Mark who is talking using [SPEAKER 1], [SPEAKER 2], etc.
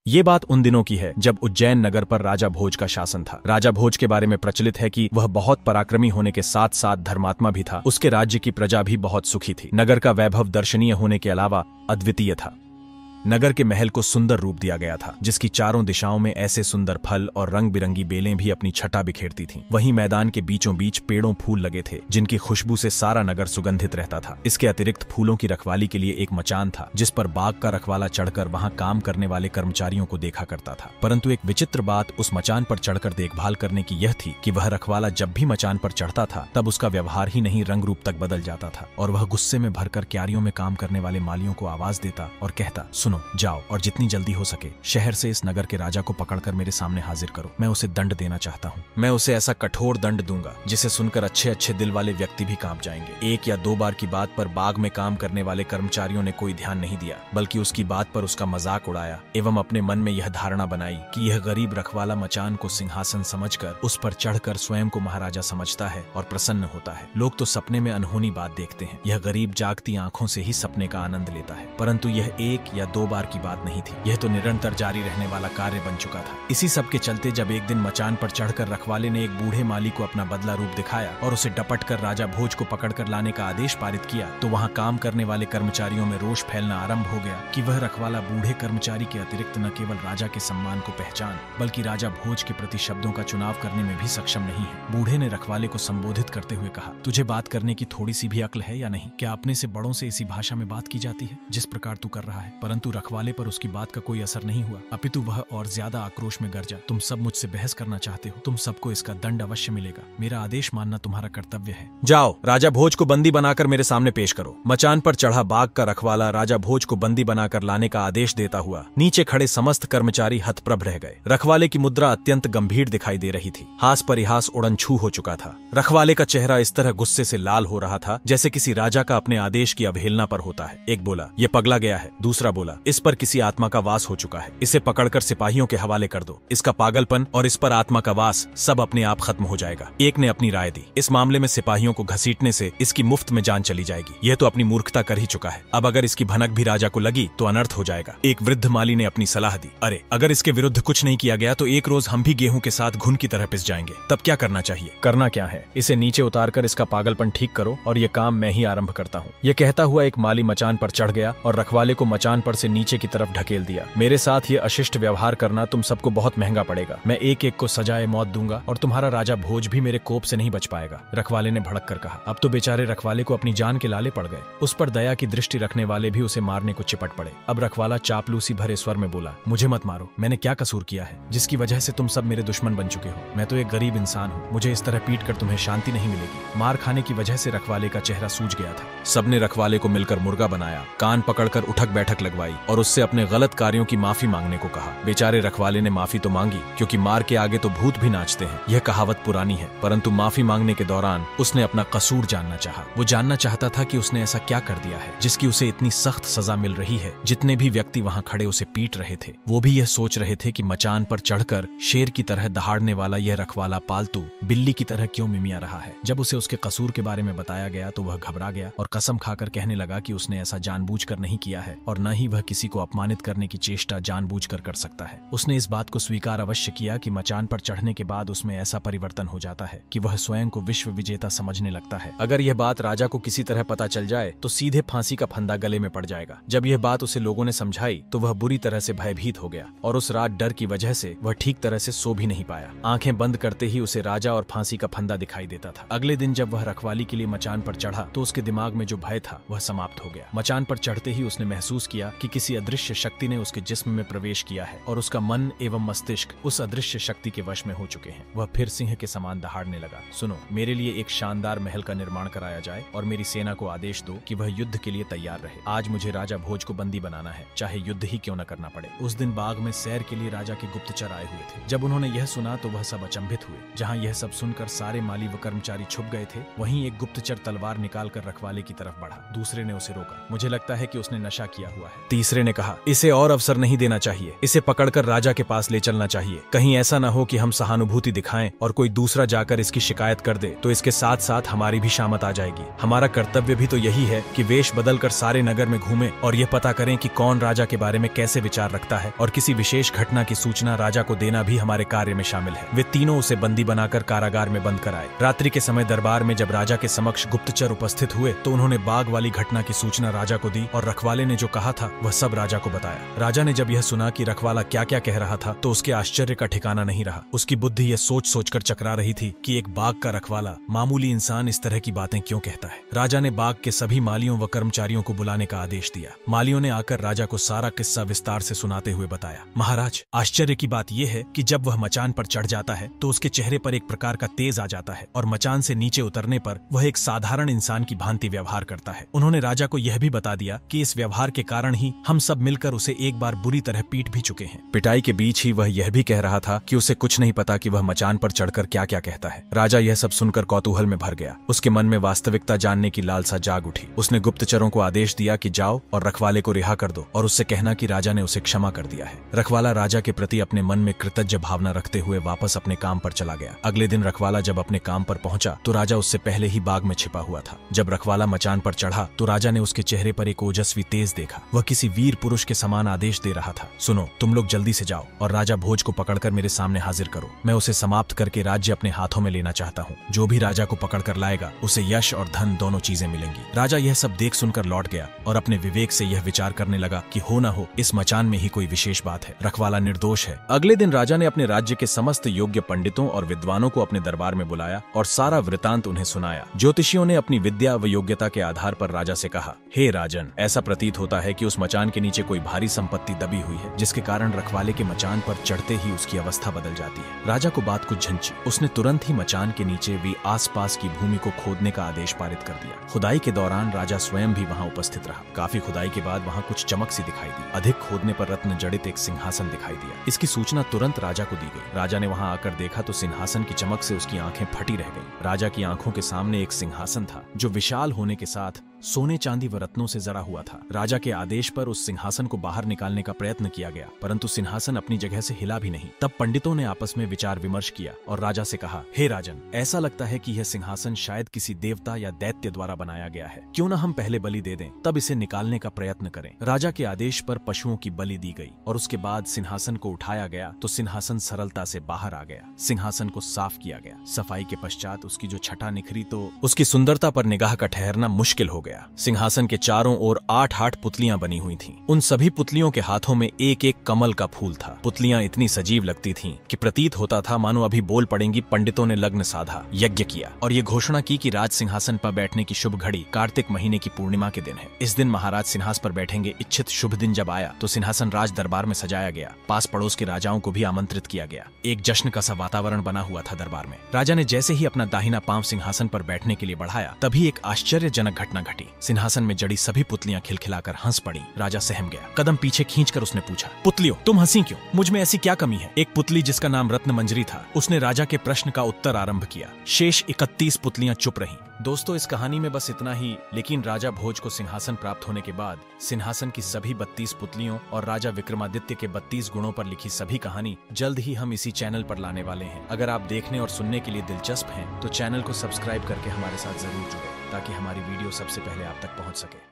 [SPEAKER 1] ये बात उन दिनों की है जब उज्जैन नगर पर राजा भोज का शासन था। राजा भोज के बारे में प्रचलित है कि वह बहुत पराक्रमी होने के साथ साथ धर्मात्मा भी था। उसके राज्य की प्रजा भी बहुत सुखी थी। नगर का वैभव दर्शनीय होने के अलावा अद्वितीय था। नगर के महल को सुंदर रूप दिया गया था, जिसकी चारों दिशाओं में ऐसे सुंदर फल और रंग बिरंगी बेलें भी अपनी छटा बिखेरती थीं। वहीं मैदान के बीचों बीच पेड़ों फूल लगे थे, जिनकी खुशबू से सारा नगर सुगंधित रहता था। इसके अतिरिक्त फूलों की रखवाली के लिए एक मचान था, जिस पर बाग का रखवाला चढ़कर वहां काम करने वाले कर्मचारियों को देखा करता था। परंतु एक विचित्र बात उस मचान पर चढ़कर देखभाल करने की यह थी कि वह रखवाला जब भी मचान पर चढ़ता था, तब उसका व्यवहार ही नहीं रंग रूप तक बदल जाता था और वह गुस्से में भरकर क्यारियों में काम करने वाले मालियों को आवाज देता और कहता, सुनो, जाओ और जितनी जल्दी हो सके शहर से इस नगर के राजा को पकड़कर मेरे सामने हाजिर करो। मैं उसे दंड देना चाहता हूँ। मैं उसे ऐसा कठोर दंड दूंगा जिसे सुनकर अच्छे अच्छे दिल वाले व्यक्ति भी कांप जाएंगे। एक या दो बार की बात पर बाग में काम करने वाले कर्मचारियों ने कोई ध्यान नहीं दिया, बल्कि उसकी बात पर उसका मजाक उड़ाया एवं अपने मन में यह धारणा बनाई कि यह गरीब रखवाला मचान को सिंहासन समझकर उस पर चढ़कर स्वयं को महाराजा समझता है और प्रसन्न होता है। लोग तो सपने में अनहोनी बात देखते हैं। यह गरीब जागती आंखों से ही सपने का आनंद लेता है, परंतु यह एक या दो बार की बात नहीं थी। यह तो निरंतर जारी रहने वाला कार्य बन चुका था। इसी सब के चलते जब एक दिन मचान पर चढ़कर रखवाले ने एक बूढ़े माली को अपना बदला रूप दिखाया और उसे डपटकर राजा भोज को पकड़कर लाने का आदेश पारित किया, तो वहां काम करने वाले कर्मचारियों में रोष फैलना आरंभ हो गया कि वह रखवाला बूढ़े कर्मचारी के अतिरिक्त न केवल राजा के सम्मान को पहचान, बल्कि राजा भोज के प्रति शब्दों का चुनाव करने में भी सक्षम नहीं है। बूढ़े ने रखवाले को संबोधित करते हुए कहा, तुझे बात करने की थोड़ी सी भी अक्ल है या नहीं? क्या अपने से बड़ों से इसी भाषा में बात की जाती है जिस प्रकार तू कर रहा है? परंतु रखवाले पर उसकी बात का कोई असर नहीं हुआ, अपितु वह और ज्यादा आक्रोश में गरजा, तुम सब मुझसे बहस करना चाहते हो? तुम सबको इसका दंड अवश्य मिलेगा। मेरा आदेश मानना तुम्हारा कर्तव्य है। जाओ, राजा भोज को बंदी बनाकर मेरे सामने पेश करो। मचान पर चढ़ा बाग का रखवाला राजा भोज को बंदी बनाकर लाने का आदेश देता हुआ नीचे खड़े समस्त कर्मचारी हतप्रभ रह गए। रखवाले की मुद्रा अत्यंत गंभीर दिखाई दे रही थी। हास परिहास उड़नछू हो चुका था। रखवाले का चेहरा इस तरह गुस्से से लाल हो रहा था जैसे किसी राजा का अपने आदेश की अवहेलना पर होता है। एक बोला, ये पगला गया है। दूसरा बोला, इस पर किसी आत्मा का वास हो चुका है, इसे पकड़कर सिपाहियों के हवाले कर दो। इसका पागलपन और इस पर आत्मा का वास सब अपने आप खत्म हो जाएगा। एक ने अपनी राय दी, इस मामले में सिपाहियों को घसीटने से इसकी मुफ्त में जान चली जाएगी। यह तो अपनी मूर्खता कर ही चुका है। अब अगर इसकी भनक भी राजा को लगी तो अनर्थ हो जाएगा। एक वृद्ध माली ने अपनी सलाह दी, अरे अगर इसके विरुद्ध कुछ नहीं किया गया तो एक रोज हम भी गेहूं के साथ घुन की तरह पिस जाएंगे। तब क्या करना चाहिए? करना क्या है, इसे नीचे उतारकर इसका पागलपन ठीक करो और ये काम मैं ही आरंभ करता हूँ। ये कहता हुआ एक माली मचान पर चढ़ गया और रखवाले को मचान पर से नीचे की तरफ ढकेल दिया। मेरे साथ ये अशिष्ट व्यवहार करना तुम सबको बहुत महंगा पड़ेगा। मैं एक एक को सजाए मौत दूंगा और तुम्हारा राजा भोज भी मेरे कोप से नहीं बच पाएगा। रखवाले ने भड़क कर कहा। अब तो बेचारे रखवाले को अपनी जान के लाले पड़ गए। उस पर दया की दृष्टि रखने वाले भी उसे मारने को चिपट पड़े। अब रखवाला चापलूसी भरे स्वर में बोला, मुझे मत मारो। मैंने क्या कसूर किया है जिसकी वजह से तुम सब मेरे दुश्मन बन चुके हो? मैं तो एक गरीब इंसान हूँ। मुझे इस तरह पीट कर तुम्हें शांति नहीं मिलेगी। मार खाने की वजह से रखवाले का चेहरा सूज गया था। सबने रखवाले को मिलकर मुर्गा बनाया, कान पकड़कर उठक बैठक लगवाई और उससे अपने गलत कार्यों की माफी मांगने को कहा। बेचारे रखवाले ने माफी तो मांगी, क्योंकि मार के आगे तो भूत भी नाचते हैं। यह कहावत पुरानी है, परंतु माफी मांगने के दौरान उसने अपना कसूर जानना चाहा। वो जानना चाहता था कि उसने ऐसा क्या कर दिया है जिसकी उसे इतनी सख्त सजा मिल रही है। जितने भी व्यक्ति वहां खड़े उसे पीट रहे थे, वो भी यह सोच रहे थे कि मचान पर चढ़कर शेर की तरह दहाड़ने वाला यह रखवाला पालतू बिल्ली की तरह क्यों मिमिया रहा है। जब उसे उसके कसूर के बारे में बताया गया तो वह घबरा गया और कसम खाकर कहने लगा कि उसने ऐसा जानबूझकर नहीं किया है और न ही वह किसी को अपमानित करने की चेष्टा जानबूझकर कर सकता है। उसने इस बात को स्वीकार अवश्य किया कि मचान पर चढ़ने के बाद उसमें ऐसा परिवर्तन हो जाता है कि वह स्वयं को विश्व विजेता समझने लगता है। अगर यह बात राजा को किसी तरह पता चल जाए तो सीधे फांसी का फंदा गले में पड़ जाएगा। जब यह बात उसे लोगों ने समझाई तो वह बुरी तरह से भयभीत हो गया और उस रात डर की वजह से वह ठीक तरह से सो भी नहीं पाया। आंखें बंद करते ही उसे राजा और फांसी का फंदा दिखाई देता था। अगले दिन जब वह रखवाली के लिए मचान पर चढ़ा तो उसके दिमाग में जो भय था वह समाप्त हो गया। मचान पर चढ़ते ही उसने महसूस किया कि किसी अदृश्य शक्ति ने उसके जिस्म में प्रवेश किया है और उसका मन एवं मस्तिष्क उस अदृश्य शक्ति के वश में हो चुके हैं। वह फिर सिंह के समान दहाड़ने लगा। सुनो, मेरे लिए एक शानदार महल का निर्माण कराया जाए और मेरी सेना को आदेश दो कि वह युद्ध के लिए तैयार रहे। आज मुझे राजा भोज को बंदी बनाना है, चाहे युद्ध ही क्यों न करना पड़े। उस दिन बाग में सैर के लिए राजा के गुप्तचर आए हुए थे। जब उन्होंने यह सुना तो वह सब अचंभित हुए। जहाँ यह सब सुनकर सारे माली व कर्मचारी छुप गए थे, वहीं एक गुप्तचर तलवार निकालकर रखवाले की तरफ बढ़ा। दूसरे ने उसे रोका। मुझे लगता है कि उसने नशा किया हुआ है। तीसरे ने कहा, इसे और अवसर नहीं देना चाहिए, इसे पकड़कर राजा के पास ले चलना चाहिए। कहीं ऐसा न हो कि हम सहानुभूति दिखाएं और कोई दूसरा जाकर इसकी शिकायत कर दे तो इसके साथ साथ हमारी भी शामत आ जाएगी। हमारा कर्तव्य भी तो यही है कि वेश बदलकर सारे नगर में घूमें और यह पता करें कि कौन राजा के बारे में कैसे विचार रखता है, और किसी विशेष घटना की सूचना राजा को देना भी हमारे कार्य में शामिल है। वे तीनों उसे बंदी बनाकर कारागार में बंद कराए। रात्रि के समय दरबार में जब राजा के समक्ष गुप्तचर उपस्थित हुए तो उन्होंने बाग वाली घटना की सूचना राजा को दी और रखवाले ने जो कहा था वह सब राजा को बताया। राजा ने जब यह सुना कि रखवाला क्या क्या कह रहा था तो उसके आश्चर्य का ठिकाना नहीं रहा। उसकी बुद्धि यह सोच सोचकर चकरा रही थी कि एक बाग का रखवाला मामूली इंसान इस तरह की बातें क्यों कहता है। राजा ने बाग के सभी मालियों व कर्मचारियों को बुलाने का आदेश दिया। मालियों ने आकर राजा को सारा किस्सा विस्तार से सुनाते हुए बताया। महाराज, आश्चर्य की बात यह है कि जब वह मचान पर चढ़ जाता है तो उसके चेहरे पर एक प्रकार का तेज आ जाता है और मचान से नीचे उतरने पर वह एक साधारण इंसान की भांति व्यवहार करता है। उन्होंने राजा को यह भी बता दिया कि इस व्यवहार के कारण ही हम सब मिलकर उसे एक बार बुरी तरह पीट भी चुके हैं। पिटाई के बीच ही वह यह भी कह रहा था कि उसे कुछ नहीं पता कि वह मचान पर चढ़कर क्या क्या कहता है। राजा यह सब सुनकर कौतूहल में भर गया। उसके मन में वास्तविकता जानने की लालसा जाग उठी। उसने गुप्तचरों को आदेश दिया कि जाओ और रखवाले को रिहा कर दो और उससे कहना कि राजा ने उसे क्षमा कर दिया है। रखवाला राजा के प्रति अपने मन में कृतज्ञ भावना रखते हुए वापस अपने काम पर चला गया। अगले दिन रखवाला जब अपने काम पर पहुंचा तो राजा उससे पहले ही बाग में छिपा हुआ था। जब रखवाला मचान पर चढ़ा तो राजा ने उसके चेहरे पर एक ओजस्वी तेज देखा। वह किसी वीर पुरुष के समान आदेश दे रहा था। सुनो, तुम लोग जल्दी से जाओ और राजा भोज को पकड़कर मेरे सामने हाजिर करो। मैं उसे समाप्त करके राज्य अपने हाथों में लेना चाहता हूँ। जो भी राजा को पकड़कर लाएगा उसे यश और धन दोनों चीजें मिलेंगी। राजा यह सब देख सुनकर लौट गया और अपने विवेक से यह विचार करने लगा कि हो न हो इस मचान में ही कोई विशेष बात है। रखवाला निर्दोष है। अगले दिन राजा ने अपने राज्य के समस्त योग्य पंडितों और विद्वानों को अपने दरबार में बुलाया और सारा वृतांत उन्हें सुनाया। ज्योतिषियों ने अपनी विद्या व योग्यता के आधार पर राजा से कहा, हे राजन, ऐसा प्रतीत होता है कि उस मचान के नीचे कोई भारी संपत्ति दबी हुई है, जिसके कारण रखवाले के मचान पर चढ़ते ही उसकी अवस्था बदल जाती है। राजा को बात कुछ झंझी। उसने तुरंत ही मचान के नीचे वी आसपास की भूमि को खोदने का आदेश पारित कर दिया। खुदाई के दौरान राजा स्वयं भी वहां उपस्थित रहा। काफी खुदाई के बाद वहां कुछ चमक सी दिखाई दी। अधिक खोदने पर रत्न जड़ित एक सिंहासन दिखाई दिया। इसकी सूचना तुरंत राजा को दी गई। राजा ने वहां आकर देखा तो सिंहासन की चमक से उसकी आंखें फटी रह गईं। राजा की आंखों के सामने एक सिंहासन था जो विशाल होने के साथ सोने चांदी व रत्नों से जरा हुआ था। राजा के आदेश पर उस सिंहासन को बाहर निकालने का प्रयत्न किया गया, परंतु सिंहासन अपनी जगह से हिला भी नहीं। तब पंडितों ने आपस में विचार विमर्श किया और राजा से कहा, हे राजन, ऐसा लगता है कि यह सिंहासन शायद किसी देवता या दैत्य द्वारा बनाया गया है। क्यों न हम पहले बलि दे दें, तब इसे निकालने का प्रयत्न करें। राजा के आदेश पर पशुओं की बलि दी गई और उसके बाद सिंहासन को उठाया गया तो सिंहासन सरलता से बाहर आ गया। सिंहासन को साफ किया गया। सफाई के पश्चात उसकी जो छटा निखरी तो उसकी सुंदरता पर निगाह का ठहरना मुश्किल हो गया। सिंहासन के चारों ओर 8 पुतलियां बनी हुई थीं। उन सभी पुतलियों के हाथों में एक एक कमल का फूल था। पुतलियां इतनी सजीव लगती थीं कि प्रतीत होता था मानो अभी बोल पड़ेंगी। पंडितों ने लग्न साधा, यज्ञ किया और ये घोषणा की कि राज सिंहासन पर बैठने की शुभ घड़ी कार्तिक महीने की पूर्णिमा के दिन है। इस दिन महाराज सिंहासन पर बैठेंगे। इच्छित शुभ दिन जब आया तो सिंहासन राज दरबार में सजाया गया। पास पड़ोस के राजाओं को भी आमंत्रित किया गया। एक जश्न का सा वातावरण बना हुआ था दरबार में। राजा ने जैसे ही अपना दाहिना पांव सिंहासन पर बैठने के लिए बढ़ाया तभी एक आश्चर्यजनक घटना घटी। सिंहासन में जड़ी सभी पुतलियां खिलखिलाकर हंस पड़ी। राजा सहम गया। कदम पीछे खींचकर उसने पूछा, पुतलियों, तुम हंसी क्यों? मुझ में ऐसी क्या कमी है? एक पुतली जिसका नाम रत्न मंजरी था, उसने राजा के प्रश्न का उत्तर आरंभ किया। शेष 31 पुतलियां चुप रहीं। दोस्तों, इस कहानी में बस इतना ही। लेकिन राजा भोज को सिंहासन प्राप्त होने के बाद सिंहासन की सभी 32 पुतलियों और राजा विक्रमादित्य के 32 गुणों पर लिखी सभी कहानी जल्द ही हम इसी चैनल पर लाने वाले हैं। अगर आप देखने और सुनने के लिए दिलचस्प हैं तो चैनल को सब्सक्राइब करके हमारे साथ जरूर जुड़ें ताकि हमारी वीडियो सबसे पहले आप तक पहुंच सके।